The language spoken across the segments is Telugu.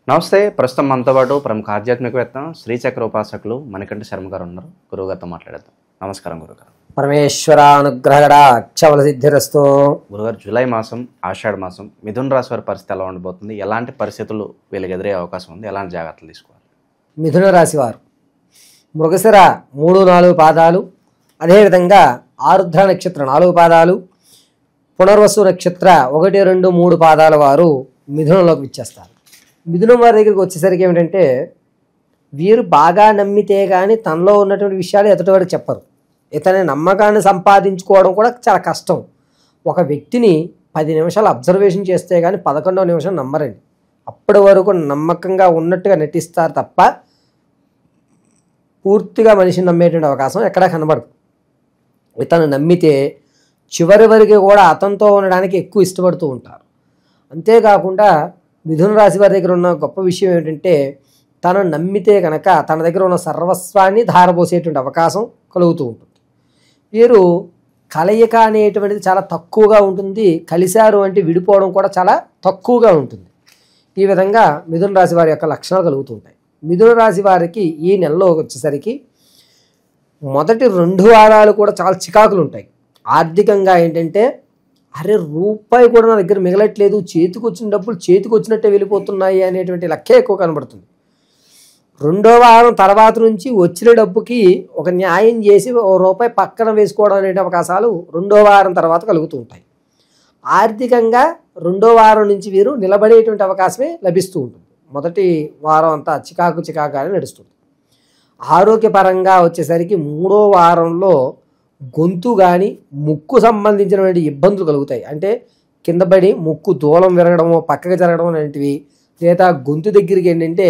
నమస్తే. ప్రస్తుతం మనతో పాటు ప్రముఖ ఆధ్యాత్మికవేత్త శ్రీచక్ర ఉపాసకులు మణికంఠ శర్మ గారు ఉన్నారు. గురువుగారితో మాట్లాడేద్దాం. నమస్కారం గురుగారు. పరమేశ్వరానుగ్రహ సిద్ధిరస్తు. గురుగారు, జూలై మాసం, ఆషాఢ మాసం, మిథున రాశి వారి పరిస్థితి ఎలా ఉండబోతుంది? ఎలాంటి పరిస్థితులు వీళ్ళకి ఎదురే అవకాశం ఉంది? ఎలాంటి జాగ్రత్తలు తీసుకోవాలి? మిథున రాశి వారు మృగశిర 3-4 పాదాలు, అదేవిధంగా ఆరుద్ర నక్షత్ర 4 పాదాలు, పునర్వసు నక్షత్ర 1, 2, 3 పాదాల వారు మిథునంలోకి విచ్చేస్తారు. మిథునం వారి దగ్గరికి వచ్చేసరికి ఏమిటంటే, వీరు బాగా నమ్మితే కానీ తనలో ఉన్నటువంటి విషయాలు ఎదుటివాడికి చెప్పరు. ఇతని నమ్మకాన్ని సంపాదించుకోవడం కూడా చాలా కష్టం. ఒక వ్యక్తిని 10 నిమిషాలు అబ్జర్వేషన్ చేస్తే కానీ 11వ నిమిషం నమ్మరండి. అప్పటి వరకు నమ్మకంగా ఉన్నట్టుగా నటిస్తారు తప్ప పూర్తిగా మనిషిని నమ్మేటువంటి అవకాశం ఎక్కడా కనబడదు. ఇతను నమ్మితే చివరి వరకు కూడా అతనితో ఉండడానికి ఎక్కువ ఇష్టపడుతూ ఉంటారు. అంతేకాకుండా మిథున రాశి వారి దగ్గర ఉన్న గొప్ప విషయం ఏంటంటే, తను నమ్మితే కనుక తన దగ్గర ఉన్న సర్వస్వాన్ని ధారపోసేటువంటి అవకాశం కలుగుతూ ఉంటుంది. వీరు కలయిక అనేటువంటిది చాలా తక్కువగా ఉంటుంది. కలిశారు అంటే విడిపోవడం కూడా చాలా తక్కువగా ఉంటుంది. ఈ విధంగా మిథున రాశి వారి యొక్క లక్షణాలు కలుగుతూ ఉంటాయి. మిథున రాశి వారికి ఈ నెలలో వచ్చేసరికి మొదటి 2 వారాలు కూడా చాలా చికాకులు ఉంటాయి. ఆర్థికంగా ఏంటంటే, అరే రూపాయి కూడా నా దగ్గర మిగలట్లేదు, చేతికి వచ్చిన డబ్బులు చేతికి వచ్చినట్టే వెళ్ళిపోతున్నాయి అనేటువంటి లెక్కే ఎక్కువ కనబడుతుంది. 2వ వారం తర్వాత నుంచి వచ్చిన డబ్బుకి ఒక న్యాయం చేసి ₹1 పక్కన వేసుకోవడం అనే అవకాశాలు 2వ వారం తర్వాత కలుగుతూ ఉంటాయి. ఆర్థికంగా 2వ వారం నుంచి వీరు నిలబడేటువంటి అవకాశమే లభిస్తూ ఉంటుంది. మొదటి వారం అంతా చికాకుగానే నడుస్తుంది. ఆరోగ్యపరంగా వచ్చేసరికి 3వ వారంలో గొంతు కానీ ముక్కు సంబంధించినటువంటి ఇబ్బందులు కలుగుతాయి. అంటే కింద పడి ముక్కు దూలం విరగడము, పక్కకి జరగడం అనేటివి, లేదా గొంతు దగ్గరికి ఏంటంటే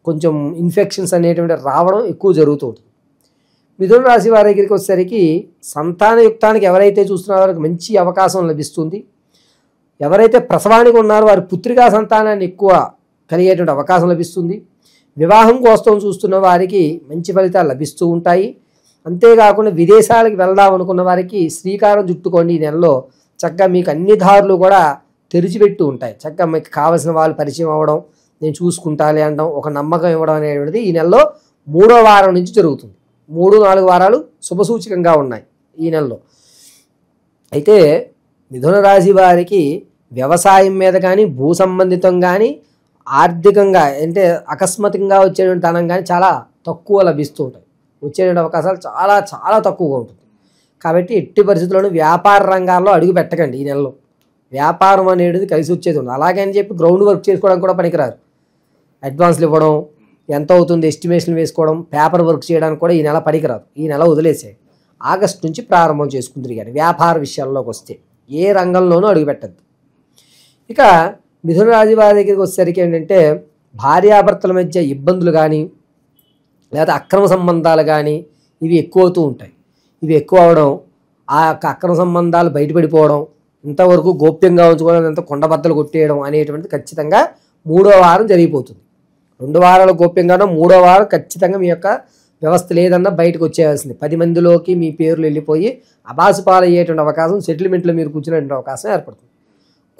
కొంచెం ఇన్ఫెక్షన్స్ అనేటువంటి రావడం ఎక్కువ జరుగుతూ ఉంటుంది. మిథున రాశి వారి దగ్గరికి వచ్చేసరికి సంతానయుక్తానికి ఎవరైతే చూస్తున్నారో వారికి మంచి అవకాశం లభిస్తుంది. ఎవరైతే ప్రసవానికి ఉన్నారో వారి పుత్రికా సంతానాన్ని ఎక్కువ కలిగేటువంటి అవకాశం లభిస్తుంది. వివాహం కోసం చూస్తున్న వారికి మంచి ఫలితాలు లభిస్తూ ఉంటాయి. అంతేకాకుండా విదేశాలకు వెళ్దాం అనుకున్న వారికి శ్రీకారం చుట్టుకోండి. ఈ నెలలో చక్కగా మీకు అన్ని దారులు కూడా తెరిచిపెట్టి ఉంటాయి. చక్కగా మీకు కావలసిన వాళ్ళు పరిచయం అవ్వడం, నేను చూసుకుంటాలే అనడం, ఒక నమ్మకం ఇవ్వడం అనేటువంటిది ఈ నెలలో 3వ వారం నుంచి జరుగుతుంది. 3-4 వారాలు శుభసూచకంగా ఉన్నాయి ఈ నెలలో. అయితే మిథున రాశి వారికి వ్యవసాయం మీద కానీ, భూ సంబంధితం కానీ, ఆర్థికంగా అంటే అకస్మాత్తుగా వచ్చేటువంటి ధనం కానీ చాలా తక్కువ లభిస్తూ ఉంటాయి. వచ్చేటువంటి అవకాశాలు చాలా చాలా తక్కువగా ఉంటుంది. కాబట్టి ఎట్టి పరిస్థితుల్లోనూ వ్యాపార రంగాల్లో అడుగు పెట్టకండి ఈ నెలలో. వ్యాపారం అనేది కలిసి వచ్చేది ఉంది. అలాగే అని చెప్పి గ్రౌండ్ వర్క్ చేసుకోవడానికి కూడా పనికిరాదు. అడ్వాన్స్లు ఇవ్వడం, ఎంత అవుతుంది ఎస్టిమేషన్లు వేసుకోవడం, పేపర్ వర్క్ చేయడానికి కూడా ఈ నెల పనికిరాదు. ఈ నెల వదిలేసేది. ఆగస్టు నుంచి ప్రారంభం చేసుకుంటుంది. కానీ వ్యాపార విషయాల్లోకి వస్తే ఏ రంగంలోనూ అడుగు పెట్టద్దు. ఇక మిథున రాశి వారి దగ్గరికి వచ్చేసరికి ఏంటంటే, భార్యాభర్తల మధ్య ఇబ్బందులు కానీ, లేదా అక్రమ సంబంధాలు కానీ ఇవి ఎక్కువ అవుతూ ఉంటాయి. ఇవి ఎక్కువ అవడం, ఆ యొక్క అక్రమ సంబంధాలు బయటపడిపోవడం, ఇంతవరకు గోప్యంగా ఉంచుకోవడం, ఎంత కొండబద్దలు కొట్టేయడం అనేటువంటిది ఖచ్చితంగా 3వ వారం జరిగిపోతుంది. 2 వారాలు గోప్యంగానో 3వ వారం ఖచ్చితంగా మీ యొక్క వ్యవస్థ లేదన్నా బయటకు వచ్చేయాల్సింది. 10 మందిలోకి మీ పేర్లు వెళ్ళిపోయి అబాసుపాలు అయ్యేటువంటి అవకాశం, సెటిల్మెంట్లో మీరు కూర్చునేటువంటి అవకాశం ఏర్పడుతుంది.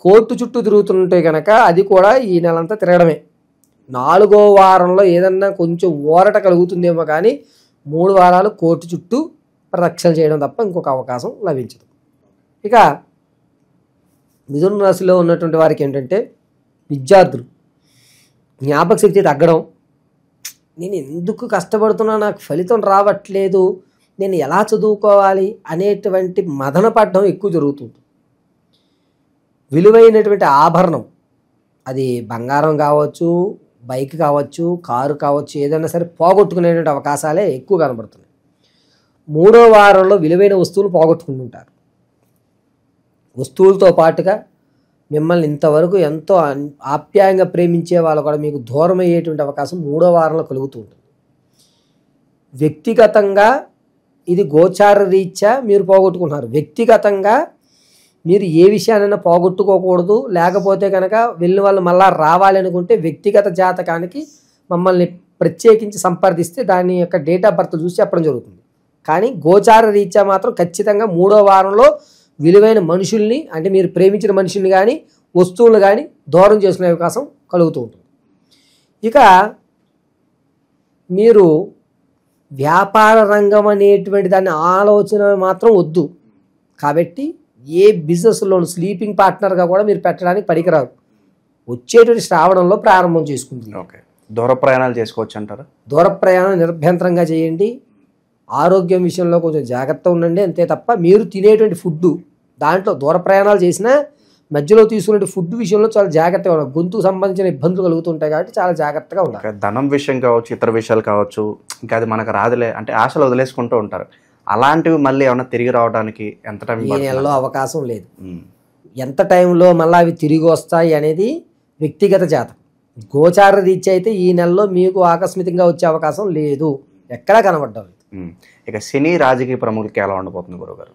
కోర్టు చుట్టూ తిరుగుతుంటే కనుక అది కూడా ఈ నెలంతా తిరగడమే. 4వ వారంలో ఏదన్నా కొంచెం ఊరట కలుగుతుందేమో కానీ 3 వారాలు కోర్టు చుట్టూ ప్రదక్షిణ చేయడం తప్ప ఇంకొక అవకాశం లభించదు. ఇక మిథున రాశిలో ఉన్నటువంటి వారికి ఏంటంటే, విద్యార్థులు జ్ఞాపక శక్తి తగ్గడం, నేను ఎందుకు కష్టపడుతున్నా నాకు ఫలితం రావట్లేదు, నేను ఎలా చదువుకోవాలి అనేటువంటి మదన పడడం ఎక్కువ జరుగుతుంది. విలువైనటువంటి ఆభరణం, అది బంగారం కావచ్చు, బైక్ కావచ్చు, కారు కావచ్చు, ఏదైనా సరే పోగొట్టుకునేటువంటి అవకాశాలే ఎక్కువ కనబడుతున్నాయి. 3వ వారంలో విలువైన వస్తువులు పోగొట్టుకుంటుంటారు. వస్తువులతో పాటుగా మిమ్మల్ని ఇంతవరకు ఎంతో ఆప్యాయంగా ప్రేమించే వాళ్ళు కూడా మీకు దూరం అయ్యేటువంటి అవకాశం 3వ వారంలో కలుగుతూ ఉంటుంది. వ్యక్తిగతంగా ఇది గోచార రీత్యా మీరు పోగొట్టుకుంటున్నారు. వ్యక్తిగతంగా మీరు ఏ విషయానైనా పోగొట్టుకోకూడదు. లేకపోతే కనుక వెళ్ళిన వాళ్ళు మళ్ళా రావాలి అనుకుంటే వ్యక్తిగత జాతకానికి మమ్మల్ని ప్రత్యేకించి సంప్రదిస్తే దాని యొక్క డేట్ ఆఫ్ బర్త్ చూసి చెప్పడం జరుగుతుంది. కానీ గోచార రీత్యా మాత్రం ఖచ్చితంగా 3వ వారంలో విలువైన మనుషుల్ని, అంటే మీరు ప్రేమించిన మనుషుల్ని కానీ వస్తువులు కానీ దూరం చేసుకునే అవకాశం కలుగుతూ ఉంటుంది. ఇక మీరు వ్యాపార రంగం అనేటువంటి దాని ఆలోచన మాత్రం వద్దు. కాబట్టి ఏ బిజినెస్లోను స్లీపింగ్ పార్ట్నర్గా కూడా మీరు పెట్టడానికి పనికిరాదు. వచ్చేటువంటి శ్రావణంలో ప్రారంభం చేసుకుంటుంది. ఓకే, దూర ప్రయాణాలు చేసుకోవచ్చు అంటారా? దూర ప్రయాణం నిరభ్యంతరంగా చేయండి. ఆరోగ్యం విషయంలో కొంచెం జాగ్రత్త ఉండండి. అంతే తప్ప మీరు తినేటువంటి ఫుడ్ దాంట్లో దూర ప్రయాణాలు చేసినా మధ్యలో తీసుకునే ఫుడ్ విషయంలో చాలా జాగ్రత్తగా ఉండాలి. గొంతుకు సంబంధించిన ఇబ్బందులు కలుగుతుంటాయి కాబట్టి చాలా జాగ్రత్తగా ఉండాలి. ఓకే, ధనం విషయం కావచ్చు, ఇతర విషయాలు కావచ్చు, ఇంకా అది మనకు రాదులే అంటే ఆశలు వదిలేసుకుంటూ ఉంటారు. అలాంటివి మళ్ళీ ఏమన్నా తిరిగి రావడానికి ఎంత టైం ఈ నెలలో అవకాశం లేదు. ఎంత టైంలో మళ్ళీ అవి తిరిగి వస్తాయి అనేది వ్యక్తిగత జాతకం. గోచార రీత్యా అయితే ఈ నెలలో మీకు ఆకస్మికంగా వచ్చే అవకాశం లేదు, ఎక్కడా కనబడ్డం లేదు. ఇక సినీ రాజకీయ ప్రముఖులకి ఎలా ఉండబోతుంది గురుగారు?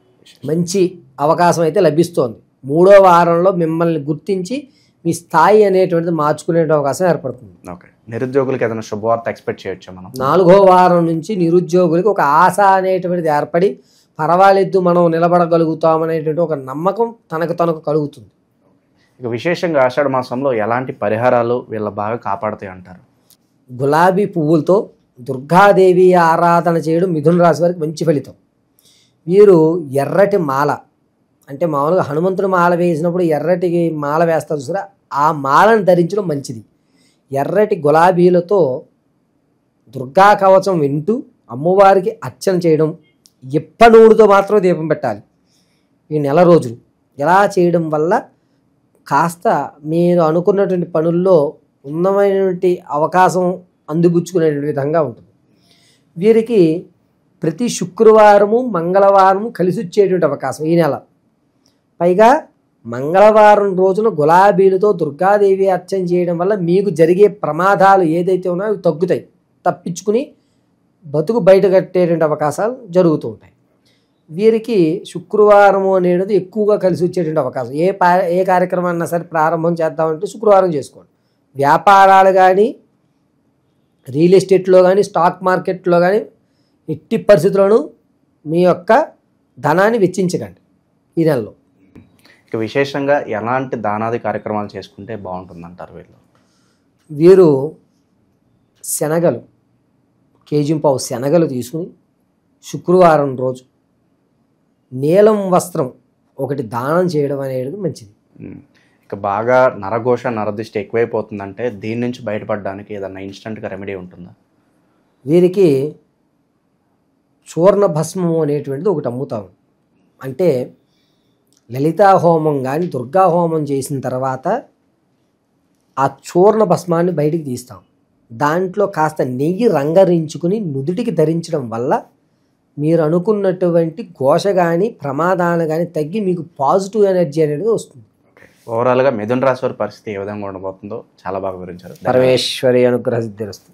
మంచి అవకాశం అయితే లభిస్తోంది. 3వ వారంలో మిమ్మల్ని గుర్తించి మీ స్థాయి అనేటువంటిది మార్చుకునే అవకాశం ఏర్పడుతుంది. ఓకే, నిరుద్యోగులకి ఏదైనా శుభవార్త ఎక్స్పెక్ట్ చేయొచ్చా మనం? 4వ వారం నుంచి నిరుద్యోగులకి ఒక ఆశ అనేటువంటిది ఏర్పడి పర్వాలేదు మనం నిలబడగలుగుతాం అనేటువంటి ఒక నమ్మకం తనకు కలుగుతుంది. ఇక విశేషంగా ఆషాఢ మాసంలో ఎలాంటి పరిహారాలు వీళ్ళ బాగా కాపాడుతాయి అంటారు? గులాబీ పువ్వులతో దుర్గాదేవి ఆరాధన చేయడం మిథున రాశి వారికి మంచి ఫలితం. వీరు ఎర్రటి మాల అంటే మామూలుగా హనుమంతుడు మాల వేసినప్పుడు ఎర్రటి మాల వేస్తారు చూసారా, ఆ మాలను ధరించడం మంచిది. ఎర్రటి గులాబీలతో దుర్గా కవచం వింటూ అమ్మవారికి అర్చన చేయడం, ఇప్ప నూనెతో మాత్రం దీపం పెట్టాలి ఈ నెల రోజులు. ఇలా చేయడం వల్ల కాస్త మీరు అనుకున్నటువంటి పనుల్లో ఉన్నమైనటువంటి అవకాశం అందిపుచ్చుకునే విధంగా ఉంటుంది. వీరికి ప్రతి శుక్రవారము మంగళవారము కలిసి వచ్చేటువంటి అవకాశం ఈ నెల. పైగా మంగళవారం రోజున గులాబీలతో దుర్గాదేవి అర్చన చేయడం వల్ల మీకు జరిగే ప్రమాదాలు ఏదైతే ఉన్నాయో అవి తగ్గుతాయి, తప్పించుకుని బతుకు బయట కట్టేటువంటి అవకాశాలు జరుగుతూ ఉంటాయి. వీరికి శుక్రవారము అనేది ఎక్కువగా కలిసి వచ్చేటువంటి అవకాశం. ఏ కార్యక్రమాన్ని సరే ప్రారంభం చేద్దామంటే శుక్రవారం చేసుకోండి. వ్యాపారాలు కానీ రియల్ ఎస్టేట్లో కానీ స్టాక్ మార్కెట్లో కానీ ఎట్టి పరిస్థితుల్లోనూ మీ యొక్క ధనాన్ని వెచ్చించకండి ఈ నెలలో. ఇక విశేషంగా ఎలాంటి దానాది కార్యక్రమాలు చేసుకుంటే బాగుంటుందంటారు వీళ్ళు? వీరు శనగలు, కేజీ-పావు శనగలు తీసుకుని శుక్రవారం రోజు నీలం వస్త్రం ఒకటి దానం చేయడం అనేది మంచిది. ఇక బాగా నరఘోష నరదృష్టి ఎక్కువైపోతుందంటే దీని నుంచి బయటపడడానికి ఏదన్నా ఇన్స్టెంట్గా రెమెడీ ఉంటుందా? వీరికి చూర్ణ భస్మము అనేటువంటిది ఒకటి అమ్ముతాము. అంటే లలితా హోమం కానీ దుర్గా హోమం చేసిన తర్వాత ఆ చూర్ణ భస్మాన్ని బయటికి తీస్తాం. దాంట్లో కాస్త నెయ్యి రంగరించుకుని నుదుటికి ధరించడం వల్ల మీరు అనుకున్నటువంటి ఘోష కానీ ప్రమాదాలు కానీ తగ్గి మీకు పాజిటివ్ ఎనర్జీ అనేది వస్తుంది. ఓవరాల్గా మిథున రాశి వారి పరిస్థితి ఏ విధంగా ఉండబోతుందో చాలా బాగా వివరించారు. పరమేశ్వరి అనుగ్రహ సిద్ధిరస్తు.